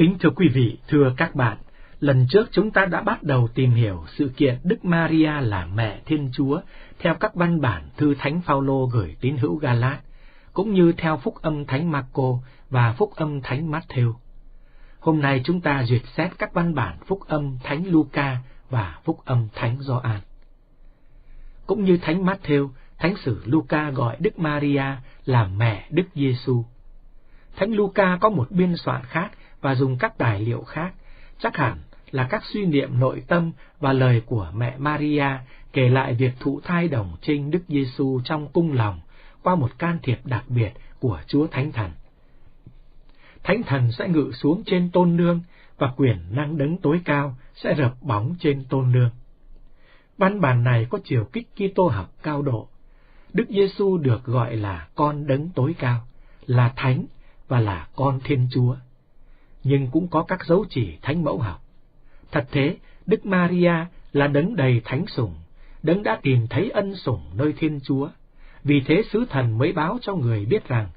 Kính thưa quý vị, thưa các bạn, lần trước chúng ta đã bắt đầu tìm hiểu sự kiện Đức Maria là mẹ Thiên Chúa theo các văn bản thư Thánh Phaolô gửi tín hữu Ga-lát, cũng như theo phúc âm Thánh Mác-cô và phúc âm Thánh Mát-thêu. Hôm nay chúng ta duyệt xét các văn bản phúc âm Thánh Luca và phúc âm Thánh Gioan. Cũng như Thánh Mát-thêu, Thánh sử Luca gọi Đức Maria là mẹ Đức Giêsu. Thánh Luca có một biên soạn khác và dùng các tài liệu khác, chắc hẳn là các suy niệm nội tâm và lời của mẹ Maria kể lại việc thụ thai đồng trinh Đức Giêsu trong cung lòng qua một can thiệp đặc biệt của Chúa Thánh Thần. Thánh Thần sẽ ngự xuống trên Tôn Nương và quyền năng đấng tối cao sẽ rợp bóng trên Tôn Nương. Văn bản này có chiều kích Kitô học cao độ. Đức Giêsu được gọi là con đấng tối cao, là Thánh và là con Thiên Chúa. Nhưng cũng có các dấu chỉ thánh mẫu học. Thật thế, Đức Maria là đấng đầy thánh sủng, đấng đã tìm thấy ân sủng nơi Thiên Chúa. Vì thế sứ thần mới báo cho người biết rằng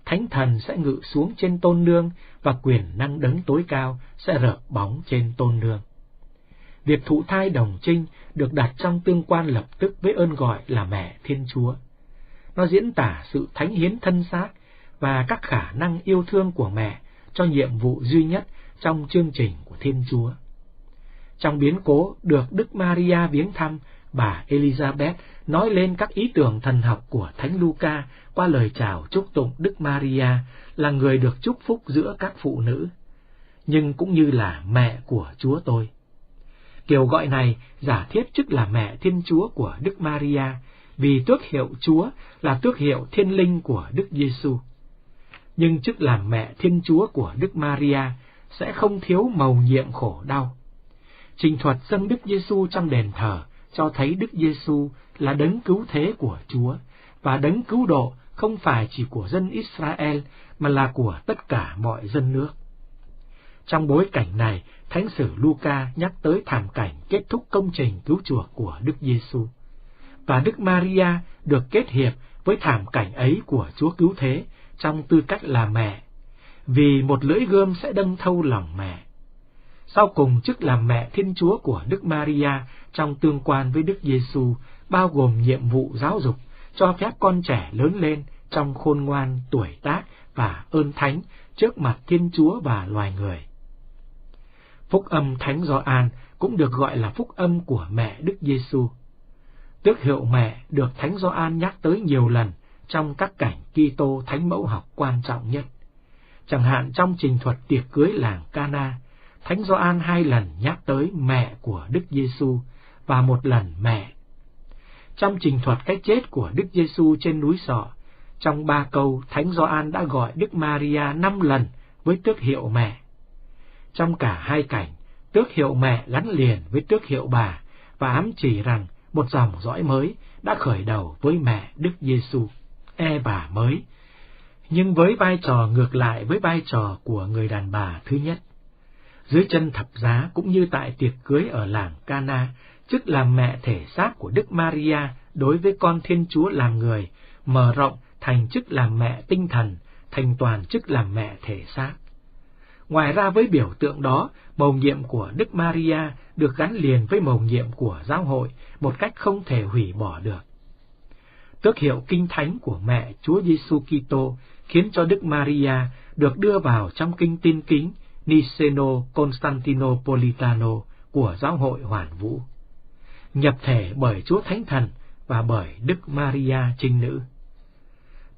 Thánh Thần sẽ ngự xuống trên Tôn Nương và quyền năng đấng tối cao sẽ rợp bóng trên Tôn Nương. Việc thụ thai đồng trinh được đặt trong tương quan lập tức với ơn gọi là mẹ Thiên Chúa. Nó diễn tả sự thánh hiến thân xác và các khả năng yêu thương của mẹ cho nhiệm vụ duy nhất trong chương trình của Thiên Chúa. Trong biến cố được Đức Maria viếng thăm, bà Elizabeth nói lên các ý tưởng thần học của Thánh Luca qua lời chào chúc tụng Đức Maria là người được chúc phúc giữa các phụ nữ, nhưng cũng như là mẹ của Chúa tôi. Kiểu gọi này giả thiết chức là mẹ Thiên Chúa của Đức Maria, vì tước hiệu Chúa là tước hiệu thiên linh của Đức Giêsu. Nhưng chức làm mẹ Thiên Chúa của Đức Maria sẽ không thiếu mầu nhiệm khổ đau. Trình thuật dâng Đức Giêsu trong đền thờ cho thấy Đức Giêsu là đấng cứu thế của Chúa, và đấng cứu độ không phải chỉ của dân Israel mà là của tất cả mọi dân nước. Trong bối cảnh này, Thánh sử Luca nhắc tới thảm cảnh kết thúc công trình cứu chuộc của Đức Giêsu, và Đức Maria được kết hiệp với thảm cảnh ấy của Chúa cứu thế trong tư cách là mẹ, vì một lưỡi gươm sẽ đâm thâu lòng mẹ. Sau cùng, chức làm mẹ Thiên Chúa của Đức Maria trong tương quan với Đức Giêsu bao gồm nhiệm vụ giáo dục, cho phép con trẻ lớn lên trong khôn ngoan, tuổi tác và ơn thánh trước mặt Thiên Chúa và loài người. Phúc âm Thánh Gioan cũng được gọi là phúc âm của mẹ Đức Giêsu. Tước hiệu mẹ được Thánh Gioan nhắc tới nhiều lần trong các cảnh Kitô thánh mẫu học quan trọng nhất. Chẳng hạn trong trình thuật tiệc cưới làng Cana, Thánh Gioan 2 lần nhắc tới mẹ của Đức Giêsu và 1 lần mẹ. Trong trình thuật cái chết của Đức Giêsu trên núi Sọ, trong 3 câu Thánh Gioan đã gọi Đức Maria 5 lần với tước hiệu mẹ. Trong cả 2 cảnh, tước hiệu mẹ gắn liền với tước hiệu bà và ám chỉ rằng một dòng dõi mới đã khởi đầu với mẹ Đức Giêsu, Eva mới, nhưng với vai trò ngược lại với vai trò của người đàn bà thứ nhất. Dưới chân thập giá cũng như tại tiệc cưới ở làng Cana, chức làm mẹ thể xác của Đức Maria đối với con Thiên Chúa làm người mở rộng thành chức làm mẹ tinh thần, thành toàn chức làm mẹ thể xác. Ngoài ra với biểu tượng đó, mầu nhiệm của Đức Maria được gắn liền với mầu nhiệm của giáo hội một cách không thể hủy bỏ được. Tước hiệu kinh thánh của mẹ Chúa Giêsu Kitô khiến cho Đức Maria được đưa vào trong kinh tin kính Niceno-Constantinopolitano của giáo hội Hoàn Vũ, nhập thể bởi Chúa Thánh Thần và bởi Đức Maria Trinh Nữ.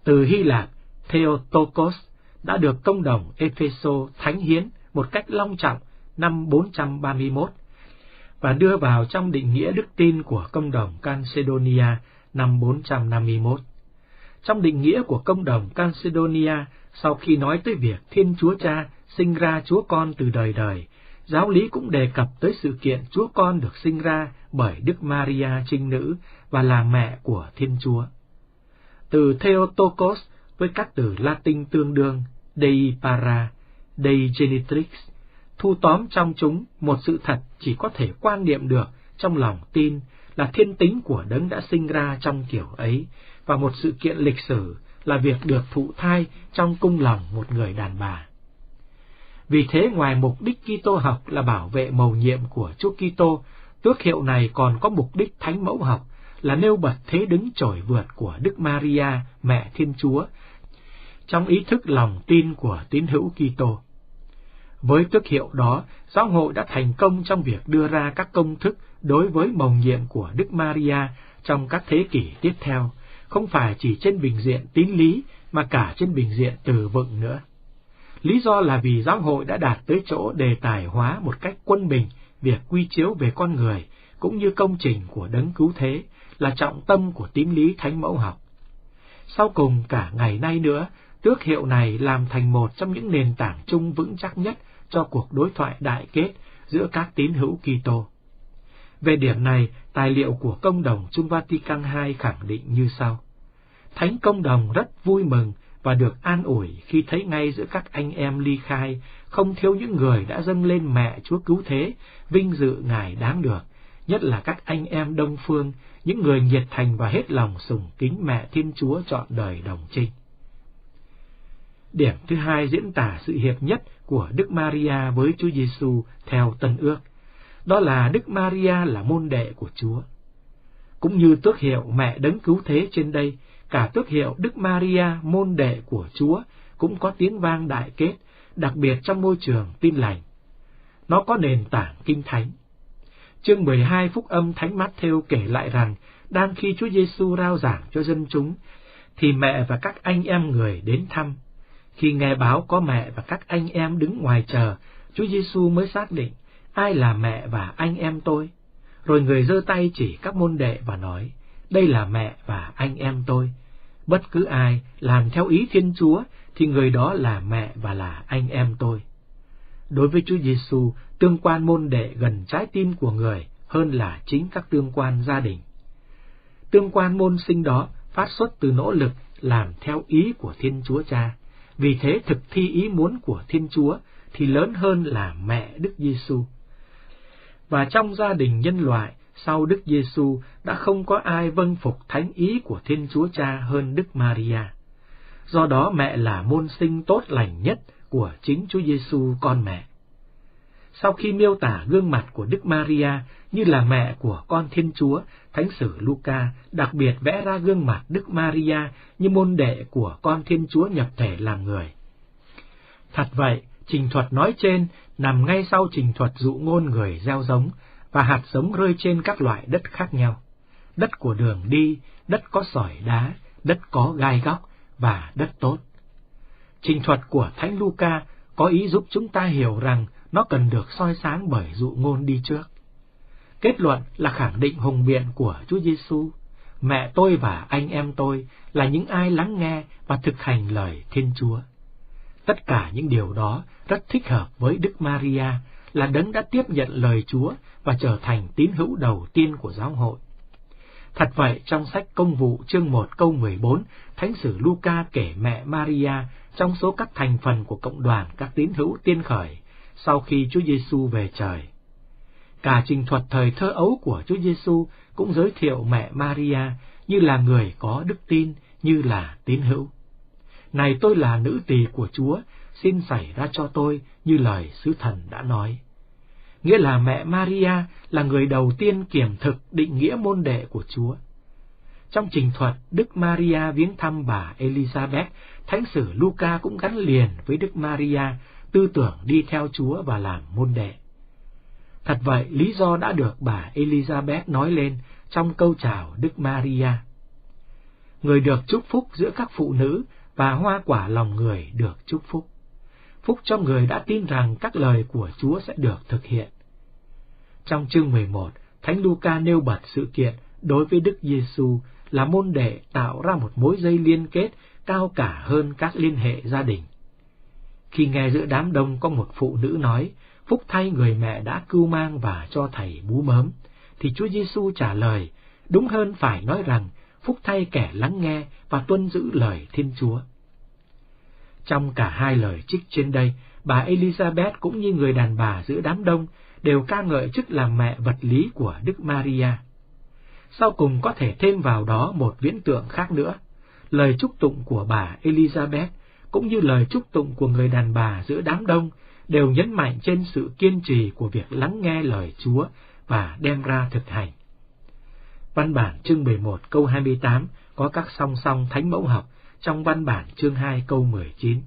Từ Hy Lạp, Theotokos đã được công đồng Epheso thánh hiến một cách long trọng năm 431 và đưa vào trong định nghĩa đức tin của công đồng Calcedonia năm 451. Trong định nghĩa của công đồng Calcedonia, sau khi nói tới việc Thiên Chúa Cha sinh ra Chúa Con từ đời đời, giáo lý cũng đề cập tới sự kiện Chúa Con được sinh ra bởi Đức Maria Trinh Nữ và là mẹ của Thiên Chúa. Từ Theotokos với các từ Latin tương đương Dei Para, Dei Genitrix, thu tóm trong chúng một sự thật chỉ có thể quan niệm được trong lòng tin là thiên tính của đấng đã sinh ra trong kiểu ấy, và một sự kiện lịch sử là việc được thụ thai trong cung lòng một người đàn bà. Vì thế ngoài mục đích Kitô học là bảo vệ mầu nhiệm của Chúa Kitô, tước hiệu này còn có mục đích thánh mẫu học là nêu bật thế đứng trội vượt của Đức Maria, mẹ Thiên Chúa, trong ý thức lòng tin của tín hữu Kitô. Với tước hiệu đó, giáo hội đã thành công trong việc đưa ra các công thức đối với mầu nhiệm của Đức Maria trong các thế kỷ tiếp theo, không phải chỉ trên bình diện tín lý mà cả trên bình diện từ vựng nữa. Lý do là vì giáo hội đã đạt tới chỗ đề tài hóa một cách quân bình việc quy chiếu về con người cũng như công trình của đấng cứu thế là trọng tâm của tín lý thánh mẫu học. Sau cùng cả ngày nay nữa, tước hiệu này làm thành một trong những nền tảng chung vững chắc nhất cho cuộc đối thoại đại kết giữa các tín hữu Kitô. Về điểm này, tài liệu của Công đồng Chung Vatican II khẳng định như sau: Thánh Công đồng rất vui mừng và được an ủi khi thấy ngay giữa các anh em ly khai không thiếu những người đã dâng lên mẹ Chúa Cứu Thế, vinh dự Ngài đáng được, nhất là các anh em Đông Phương, những người nhiệt thành và hết lòng sùng kính mẹ Thiên Chúa trọn đời đồng trinh. Điểm thứ hai diễn tả sự hiệp nhất của Đức Maria với Chúa Giêsu theo Tân Ước, đó là Đức Maria là môn đệ của Chúa. Cũng như tước hiệu mẹ đấng cứu thế trên đây, cả tước hiệu Đức Maria môn đệ của Chúa cũng có tiếng vang đại kết, đặc biệt trong môi trường tin lành. Nó có nền tảng kinh thánh. Chương 12 Phúc âm Thánh Mát-thêu kể lại rằng, đang khi Chúa Giêsu rao giảng cho dân chúng, thì mẹ và các anh em người đến thăm. Khi nghe báo có mẹ và các anh em đứng ngoài chờ, Chúa Giêsu mới xác định, ai là mẹ và anh em tôi? Rồi người giơ tay chỉ các môn đệ và nói, đây là mẹ và anh em tôi. Bất cứ ai làm theo ý Thiên Chúa thì người đó là mẹ và là anh em tôi. Đối với Chúa Giêsu, tương quan môn đệ gần trái tim của người hơn là chính các tương quan gia đình. Tương quan môn sinh đó phát xuất từ nỗ lực làm theo ý của Thiên Chúa Cha. Vì thế thực thi ý muốn của Thiên Chúa thì lớn hơn là mẹ Đức Giêsu. Và trong gia đình nhân loại, sau Đức Giêsu đã không có ai vâng phục thánh ý của Thiên Chúa Cha hơn Đức Maria. Do đó mẹ là môn sinh tốt lành nhất của chính Chúa Giêsu con mẹ. Sau khi miêu tả gương mặt của Đức Maria như là mẹ của con Thiên Chúa, Thánh sử Luca đặc biệt vẽ ra gương mặt Đức Maria như môn đệ của con Thiên Chúa nhập thể làm người. Thật vậy, trình thuật nói trên nằm ngay sau trình thuật dụ ngôn người gieo giống, và hạt giống rơi trên các loại đất khác nhau: đất của đường đi, đất có sỏi đá, đất có gai góc và đất tốt. Trình thuật của Thánh Luca có ý giúp chúng ta hiểu rằng nó cần được soi sáng bởi dụ ngôn đi trước. Kết luận là khẳng định hùng biện của Chúa Giêsu: mẹ tôi và anh em tôi là những ai lắng nghe và thực hành lời Thiên Chúa. Tất cả những điều đó rất thích hợp với Đức Maria, là đấng đã tiếp nhận lời Chúa và trở thành tín hữu đầu tiên của giáo hội. Thật vậy, trong sách Công vụ chương 1 câu 14, Thánh sử Luca kể mẹ Maria trong số các thành phần của cộng đoàn các tín hữu tiên khởi sau khi Chúa Giêsu về trời. Cả trình thuật thời thơ ấu của Chúa Giêsu cũng giới thiệu mẹ Maria như là người có đức tin, như là tín hữu. Này, tôi là nữ tỳ của Chúa, xin xảy ra cho tôi như lời sứ thần đã nói. Nghĩa là mẹ Maria là người đầu tiên kiểm thực định nghĩa môn đệ của Chúa. Trong trình thuật Đức Maria viếng thăm bà Elizabeth, Thánh sử Luca cũng gắn liền với Đức Maria tư tưởng đi theo Chúa và làm môn đệ. Thật vậy, lý do đã được bà Elizabeth nói lên trong câu chào Đức Maria. Người được chúc phúc giữa các phụ nữ và hoa quả lòng người được chúc phúc. Phúc cho người đã tin rằng các lời của Chúa sẽ được thực hiện. Trong chương 11, Thánh Luca nêu bật sự kiện đối với Đức Giêsu là môn đệ tạo ra một mối dây liên kết cao cả hơn các liên hệ gia đình. Khi nghe giữa đám đông có một phụ nữ nói, phúc thay người mẹ đã cưu mang và cho thầy bú mớm, thì Chúa Giêsu trả lời, đúng hơn phải nói rằng, phúc thay kẻ lắng nghe và tuân giữ lời Thiên Chúa. Trong cả hai lời trích trên đây, bà Elizabeth cũng như người đàn bà giữa đám đông đều ca ngợi chức làm mẹ vật lý của Đức Maria. Sau cùng có thể thêm vào đó một viễn tượng khác nữa, lời chúc tụng của bà Elizabeth cũng như lời chúc tụng của người đàn bà giữa đám đông đều nhấn mạnh trên sự kiên trì của việc lắng nghe lời Chúa và đem ra thực hành. Văn bản chương 11 câu 28 có các song song thánh mẫu học trong văn bản chương 2 câu 19.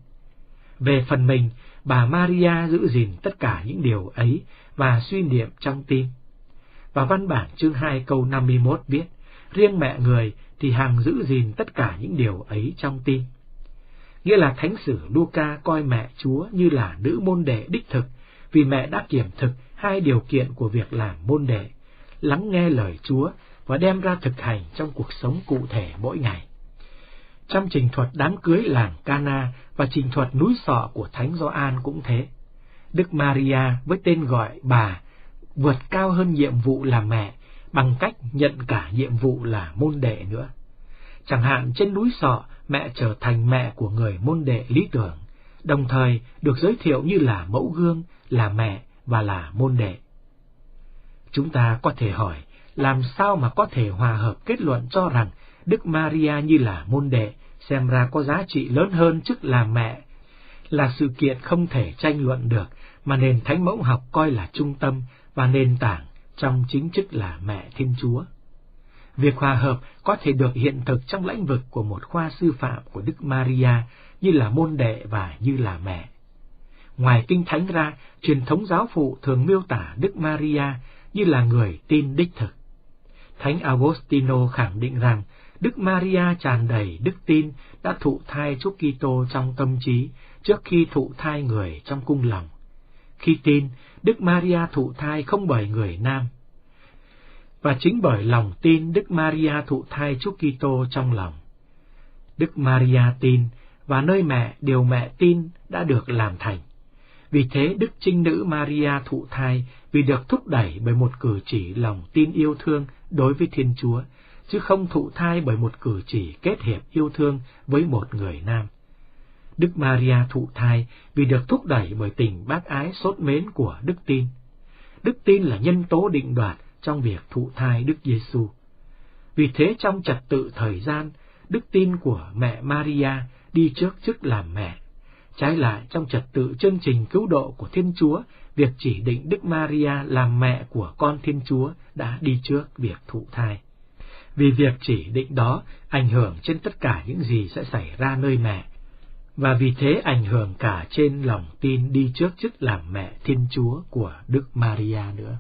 Về phần mình, bà Maria giữ gìn tất cả những điều ấy và suy niệm trong tim. Và văn bản chương 2 câu 51 viết, riêng mẹ người thì hằng giữ gìn tất cả những điều ấy trong tim. Nghĩa là thánh sử Luca coi mẹ Chúa như là nữ môn đệ đích thực, vì mẹ đã kiểm thực hai điều kiện của việc làm môn đệ, lắng nghe lời Chúa và đem ra thực hành trong cuộc sống cụ thể mỗi ngày. Trong trình thuật đám cưới làng Cana và trình thuật núi Sọ của Thánh Gioan cũng thế. Đức Maria với tên gọi bà vượt cao hơn nhiệm vụ là mẹ bằng cách nhận cả nhiệm vụ là môn đệ nữa. Chẳng hạn trên núi Sọ, mẹ trở thành mẹ của người môn đệ lý tưởng, đồng thời được giới thiệu như là mẫu gương, là mẹ và là môn đệ. Chúng ta có thể hỏi, làm sao mà có thể hòa hợp kết luận cho rằng Đức Maria như là môn đệ xem ra có giá trị lớn hơn chức làm mẹ, là sự kiện không thể tranh luận được mà nền thánh mẫu học coi là trung tâm và nền tảng trong chính chức là mẹ Thiên Chúa. Việc hòa hợp có thể được hiện thực trong lĩnh vực của một khoa sư phạm của Đức Maria như là môn đệ và như là mẹ. Ngoài Kinh Thánh ra, truyền thống giáo phụ thường miêu tả Đức Maria như là người tin đích thực. Thánh Augustino khẳng định rằng Đức Maria tràn đầy đức tin đã thụ thai Chúa Kitô trong tâm trí trước khi thụ thai người trong cung lòng. Khi tin, Đức Maria thụ thai không bởi người nam. Và chính bởi lòng tin Đức Maria thụ thai Chúa Kitô trong lòng. Đức Maria tin và nơi mẹ điều mẹ tin đã được làm thành. Vì thế Đức Trinh Nữ Maria thụ thai vì được thúc đẩy bởi một cử chỉ lòng tin yêu thương đối với Thiên Chúa, chứ không thụ thai bởi một cử chỉ kết hiệp yêu thương với một người nam. Đức Maria thụ thai vì được thúc đẩy bởi tình bác ái sốt mến của đức tin. Đức tin là nhân tố định đoạt trong việc thụ thai Đức Giêsu. Vì thế trong trật tự thời gian, đức tin của mẹ Maria đi trước chức làm mẹ. Trái lại, trong trật tự chương trình cứu độ của Thiên Chúa, việc chỉ định Đức Maria làm mẹ của con Thiên Chúa đã đi trước việc thụ thai. Vì việc chỉ định đó ảnh hưởng trên tất cả những gì sẽ xảy ra nơi mẹ, và vì thế ảnh hưởng cả trên lòng tin đi trước chức làm mẹ Thiên Chúa của Đức Maria nữa.